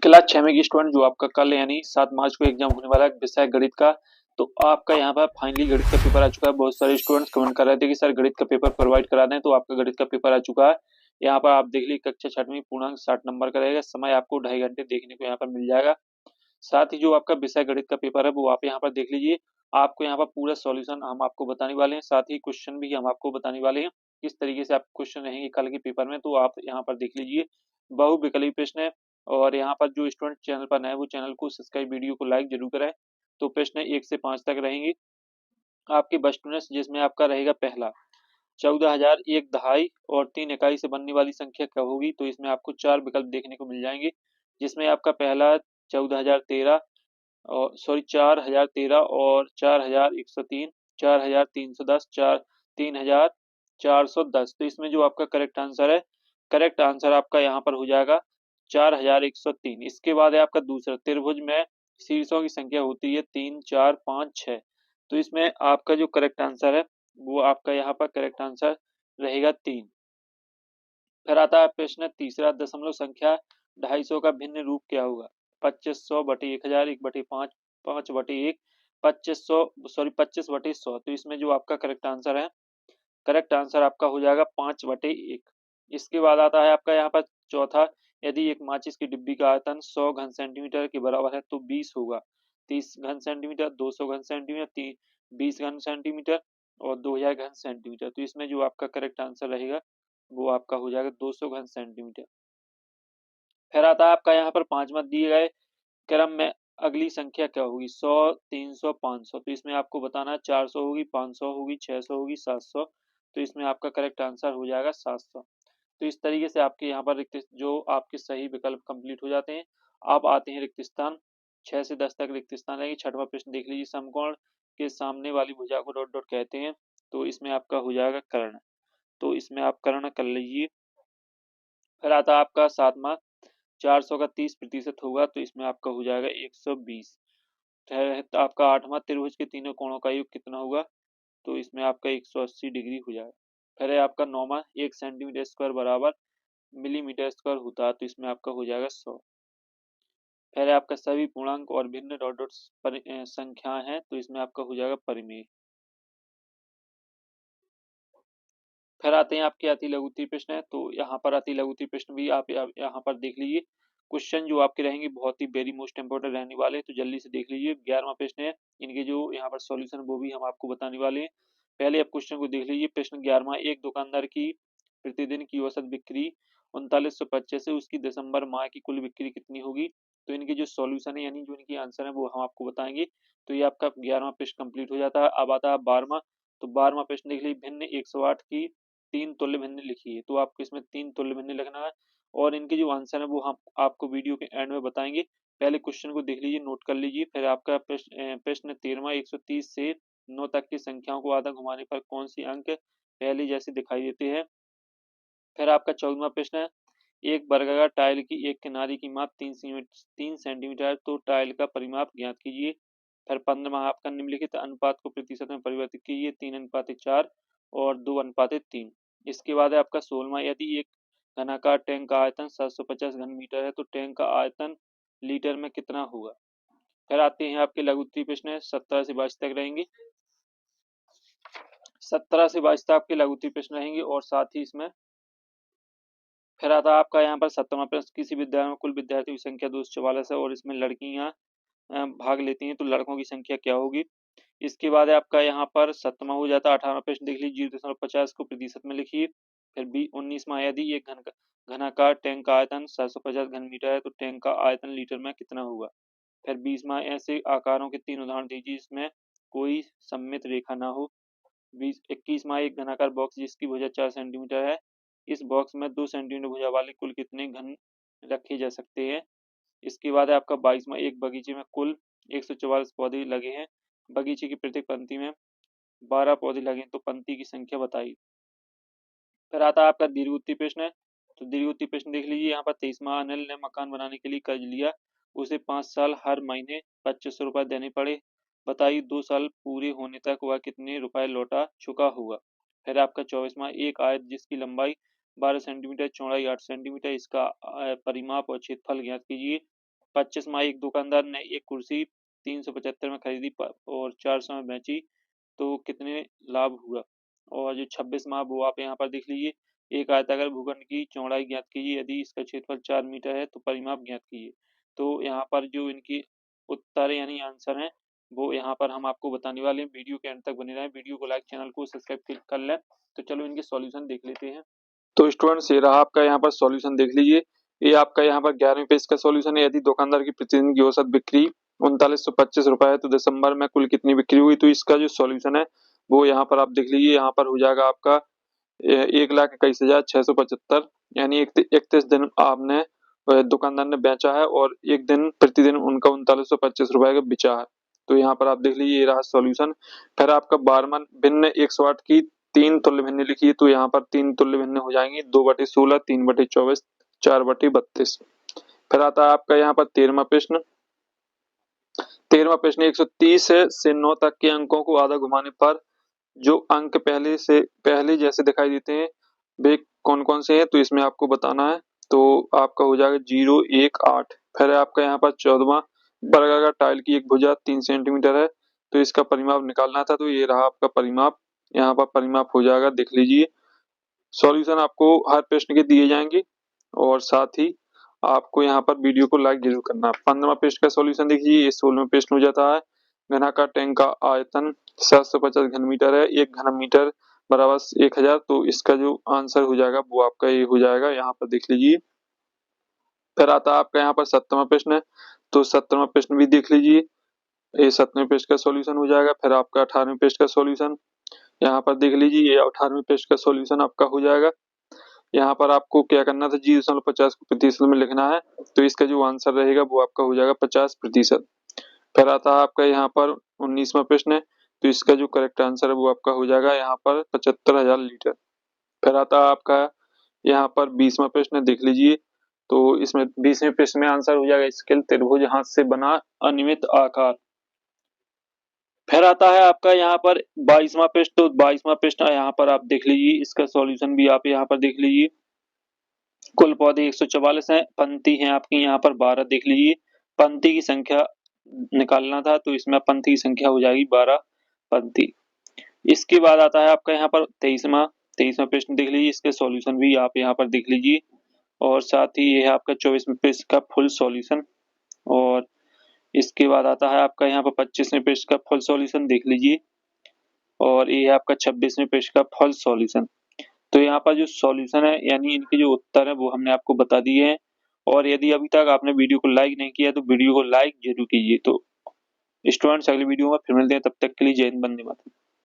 Class 6 में की student जो आपका कल यानी 7 मार्च को एग्जाम होने वाला है विषय गणित का। तो आपका यहाँ पर फाइनली गणित का पेपर आ चुका है। बहुत सारे स्टूडेंट्स कमेंट कर रहे थे कि सर गणित का पेपर प्रोवाइड करा दें, तो आपका गणित का पेपर आ चुका है। यहाँ पर आप देख लीजिए कक्षा 6वीं पूर्णांक 60 नंबर का रहेगा। समय आपको 2.5 घंटे देखने को यहाँ पर मिल जाएगा। साथ ही जो आपका विषय गणित का पेपर है वो आप यहाँ पर देख लीजिए। आपको यहाँ पर पूरा सॉल्यूशन हम आपको बताने वाले हैं, साथ ही क्वेश्चन भी हम आपको बताने वाले हैं किस तरीके से आप क्वेश्चन रहेंगे कल के पेपर में। तो आप यहाँ पर देख लीजिए, बहुविकल्पी प्रश्न है। और यहाँ पर जो स्टूडेंट चैनल पर नए वो चैनल को सब्सक्राइब, वीडियो को लाइक जरूर करें। तो प्रश्न 1 से 5 तक रहेंगे आपकी बस्टूनेस, जिसमें आपका रहेगा पहला 14,000 एक दहाई और 3 इकाई से बनने वाली संख्या क्या होगी। तो इसमें आपको 4 विकल्प देखने को मिल जाएंगे, जिसमें आपका पहला 14,013 और 4,013 और 4,103, 4,310, 3,410। तो इसमें जो आपका करेक्ट आंसर है, करेक्ट आंसर आपका यहाँ पर हो जाएगा 4,103। इसके बाद है आपका दूसरा, त्रिभुज में शीर्षों की संख्या होती है 3, 4, 5, 6। तो इसमें आपका जो करेक्ट आंसर है वो आपका यहाँ पर करेक्ट आंसर रहेगा 3। फिर आता है प्रश्न तीसरा, दशमलव संख्या 250 का भिन्न रूप क्या होगा। 2500 बटे 1000, 1/5, 5/1, 2500 सॉरी 25/100। तो इसमें जो आपका करेक्ट आंसर है, करेक्ट आंसर आपका हो जाएगा 5/1। इसके बाद आता है आपका यहाँ पर चौथा, यदि एक माचिस की डिब्बी का आयतन 100 घन सेंटीमीटर के बराबर है तो 20 होगा। 30 घन सेंटीमीटर, 200 घन सेंटीमीटर, 20 घन सेंटीमीटर और 2000 घन सेंटीमीटर। तो इसमें जो आपका करेक्ट आंसर रहेगा वो आपका हो जाएगा 200 घन सेंटीमीटर। फिर आता है आपका यहाँ पर पांचवा, दिए गए क्रम में अगली संख्या क्या होगी। 100, 300, 500। तो इसमें आपको बताना है 400 होगी, 500 होगी, 600 होगी, 700। तो इसमें आपका करेक्ट आंसर हो जाएगा 700। तो इस तरीके से आपके यहाँ पर रिक्त जो आपके सही विकल्प कंप्लीट हो जाते हैं। आप आते हैं रिक्त स्थान, 6 से 10 तक रिक्त स्थान रहेगी। छठवां प्रश्न देख लीजिए, समकोण के सामने वाली भुजा को डॉट डॉट कहते हैं। तो इसमें आपका हो जाएगा कर्ण। तो इसमें आप कर्ण कर लीजिए। फिर आता है आपका सातवां, 400 का 30% होगा। तो इसमें आपका हो जाएगा 120। फिर आपका आठवां, त्रिभुज के तीनों कोणों का योग कितना होगा। तो इसमें आपका 180 डिग्री हो जाएगा। फिर है आपका नौवां, 1 सेंटीमीटर स्क्वायर बराबर मिलीमीटर स्क्वायर होता है। तो इसमें आपका हो जाएगा 100। फिर है आपका सभी पूर्णांक और भिन्न डॉट डॉट संख्याएं हैं। तो इसमें आपका हो जाएगा परिमेय। फिर आते हैं आपके अति लघु उत्तरीय प्रश्न है। तो यहाँ पर अति लघु उत्तरीय प्रश्न भी आप यहाँ पर देख लीजिए। क्वेश्चन जो आपके रहेंगे बहुत ही वेरी मोस्ट इंपोर्टेंट रहने वाले हैं, तो जल्दी से देख लीजिए। 11वां प्रश्न है, इनके जो यहाँ पर सॉल्यूशन वो भी हम आपको बताने वाले हैं। पहले आप क्वेश्चन को देख लीजिए। प्रश्न 11वां, एक दुकानदार की प्रतिदिन की औसत बिक्री 3925 है, उसकी दिसंबर माह की कुल बिक्री कितनी होगी। तो इनके जो सॉल्यूशन है यानी जो इनकी आंसर है वो हम आपको बताएंगे। तो ये आपका 11वां प्रश्न कंप्लीट हो जाता है। अब आता है 12वां। तो 12वां प्रश्न देख लीजिए, भिन्न 108 की 3 तुल्य भिन्न लिखिए। तो आपको इसमें 3 तुल्य भिन्न लिखना है और इनके जो आंसर है वो हम आपको वीडियो के एंड में बताएंगे। पहले क्वेश्चन को देख लीजिए, नोट कर लीजिए। फिर आपका प्रश्न 13वां, 130 से 9 तक की संख्याओं को आधा घुमाने पर कौन सी अंक पहले जैसे दिखाई देते हैं। फिर आपका 14वां प्रश्न है, एक वर्गाकार टाइल की एक किनारे की माप 3 सेंटीमीटर है, तो टाइल का परिमाप ज्ञात कीजिए। फिर 15वां आपका, निम्नलिखित अनुपात को प्रतिशत में परिवर्तित कीजिए। 3:4 और 2:3। इसके बाद है आपका 16वां, यदि एक घनाकार टैंक का आयतन 750 घन मीटर है तो टैंक का आयतन लीटर में कितना होगा। फिर आते हैं आपके लघु उत्तरीय प्रश्न 17 से 22 तक रहेंगे। 17 से 22 तक आपके लघु उत्तरीय प्रश्न रहेंगे और साथ ही इसमें फिर आता है आपका यहाँ पर 17वां प्रश्न, किसी विद्यालय में कुल विद्यार्थियों की संख्या 244 है और इसमें लड़कियां भाग लेती हैं तो लड़कों की संख्या क्या होगी। इसके बाद है आपका यहाँ पर 7वां हो जाता है। 18वां प्रश्न देख लीजिए, 0.50 को प्रतिशत में लिखिए। फिर 19वां, यदि एक घनाकार टैंक का आयतन 750 घन मीटर है तो टैंक का आयतन लीटर में कितना होगा। फिर 20वां, ऐसे आकारों के 3 उदाहरण दीजिए जिसमें कोई सममित रेखा ना हो। 21वां, एक घनाकार बॉक्स जिसकी भुजा 4 सेंटीमीटर है, इस बॉक्स में 2 सेंटीमीटर भुजा वाले कुल कितने घन रखे जा सकते हैं। इसके बाद है आपका 22वां, एक बगीचे में कुल 144 पौधे लगे हैं, बगीचे की प्रत्येक पंक्ति में 12 पौधे लगे हैं, तो पंक्ति की संख्या बताइए। फिर आता है आपका दीर्घ उत्तरीय प्रश्न है। तो दीर्घ उत्तरीय प्रश्न देख लीजिए, यहाँ पर 23वां, अनिल ने मकान बनाने के लिए कर्ज लिया, उसे 5 साल हर महीने 2500 रुपए देने पड़े। बताइए 2 साल पूरे होने तक वह कितने रुपए लौटा चुका होगा। फिर आपका 24वां, एक आयत जिसकी लंबाई 12 सेंटीमीटर, चौड़ाई 8 सेंटीमीटर, इसका परिमाप और क्षेत्रफल ज्ञात कीजिए। 25 एक दुकानदार ने एक कुर्सी 375 में खरीदी और 400 में बेची, तो कितने लाभ हुआ। और जो 26 वो आप यहाँ पर देख लीजिए। एक आयताकार भूखंड की चौड़ाई ज्ञात कीजिए, यदि इसका क्षेत्रफल 4 मीटर है तो परिमाप ज्ञात कीजिए। तो यहाँ पर जो इनकी उत्तर यानी आंसर है वो यहाँ पर हम आपको बताने वाले हैं। वीडियो के अंत तक बने रहें, वीडियो को लाइक, चैनल को सब्सक्राइब कर लें। तो चलो इनके सॉल्यूशन देख लेते हैं। तो स्टूडेंट्स ये रहा आपका यहाँ पर सॉल्यूशन देख लीजिए। ये आपका यहाँ पर 11वें पेज का सॉल्यूशन है। यदि दुकानदार की प्रतिदिन की औसत बिक्री 3925 रुपए है तो दिसंबर में कुल कितनी बिक्री हुई। तो इसका जो सॉल्यूशन है वो यहाँ पर आप देख लीजिए। यहाँ पर हो जाएगा आपका 1,21,675 यानी 31 दिन आपने दुकानदार ने बेचा है और एक दिन प्रतिदिन उनका 3925 रुपए का बिचा है। तो यहाँ पर आप देख लीजिए ये रहा सॉल्यूशन। फिर आपका 12वां भिन्न 108 की 3 तुल्य भिन्न लिखिए। तो यहाँ पर 3 तुल्य भिन्न हो जाएंगी 2/16, 3/24, 4/32। फिर आता है आपका यहाँ पर 13वां प्रश्न। 13वां प्रश्न 130 से 9 तक के अंकों को आधा घुमाने पर जो अंक पहले जैसे दिखाई देते हैं वे कौन कौन से हैं। तो इसमें आपको बताना है। तो आपका हो जाएगा 0, 1, 8। फिर आपका यहाँ पर 14वां वर्गाकार टाइल की एक भुजा 3 सेंटीमीटर है तो इसका परिमाप निकालना था। तो ये रहा आपका परिमाप। यहाँ पर परिमाप हो जाएगा, देख लीजिए। सॉल्यूशन आपको हर प्रश्न के दिए जाएंगे और साथ ही आपको यहाँ पर वीडियो को लाइक जरूर करना। 15वां प्रश्न का सॉल्यूशन देखिए। ये 16वां प्रश्न हो जाता है। घनाकार टैंक का आयतन 750 घन मीटर है, 1 घन मीटर बराबर 1000। तो इसका जो आंसर हो जाएगा वो आपका ये हो जाएगा, यहाँ पर देख लीजिए। फिर आता है आपका यहाँ पर 17वां प्रश्न है। तो 17वां प्रश्न भी देख लीजिए। ये 17वें प्रश्न का सॉल्यूशन हो जाएगा। फिर आपका 18वें प्रश्न का सॉल्यूशन यहाँ पर देख लीजिए। ये 18वें प्रश्न का सॉल्यूशन आपका हो जाएगा। यहाँ पर आपको क्या करना था, 0.50 को प्रतिशत में लिखना है। तो इसका जो आंसर रहेगा वो आपका हो जाएगा 50%। फिर आता है आपका यहाँ पर 19वां प्रश्न है। तो इसका जो करेक्ट आंसर है वो आपका हो जाएगा यहाँ पर 75,000 लीटर। फिर आता है आपका यहाँ पर 20वां प्रश्न देख लीजिए। तो इसमें 20वें प्रश्न में आंसर हो जाएगा स्केल त्रिभुज हाथ से बना अनियमित आकार। फिर आता है आपका यहाँ पर 22वां प्रश्न। तो 22वां प्रश्न यहाँ पर आप देख लीजिए। इसका सॉल्यूशन भी आप यहाँ पर देख लीजिए। कुल पौधे 144 हैं, पंक्ति है आपकी यहाँ पर 12। देख लीजिए, पंक्ति की संख्या निकालना था तो इसमें पंक्ति की संख्या हो जाएगी 12 पंक्ति। इसके बाद आता है आपका यहाँ पर 23वां प्रश्न देख लीजिए। इसके सॉल्यूशन भी आप यहाँ पर देख लीजिए और साथ ही ये है आपका 24वें प्रश्न का फुल सॉल्यूशन। और इसके बाद आता है आपका यहाँ पर 25वें प्रश्न का फुल सॉल्यूशन देख लीजिए और ये है आपका 26वें प्रश्न का फुल सॉल्यूशन। तो यहाँ पर जो सॉल्यूशन है यानी इनके जो उत्तर है वो हमने आपको बता दिए हैं। और यदि अभी तक आपने वीडियो को लाइक नहीं किया तो वीडियो को लाइक जरूर कीजिए। तो स्टूडेंट्स अगली वीडियो में फिर मिलते हैं, तब तक के लिए जय हिंद, वंदे मातरम।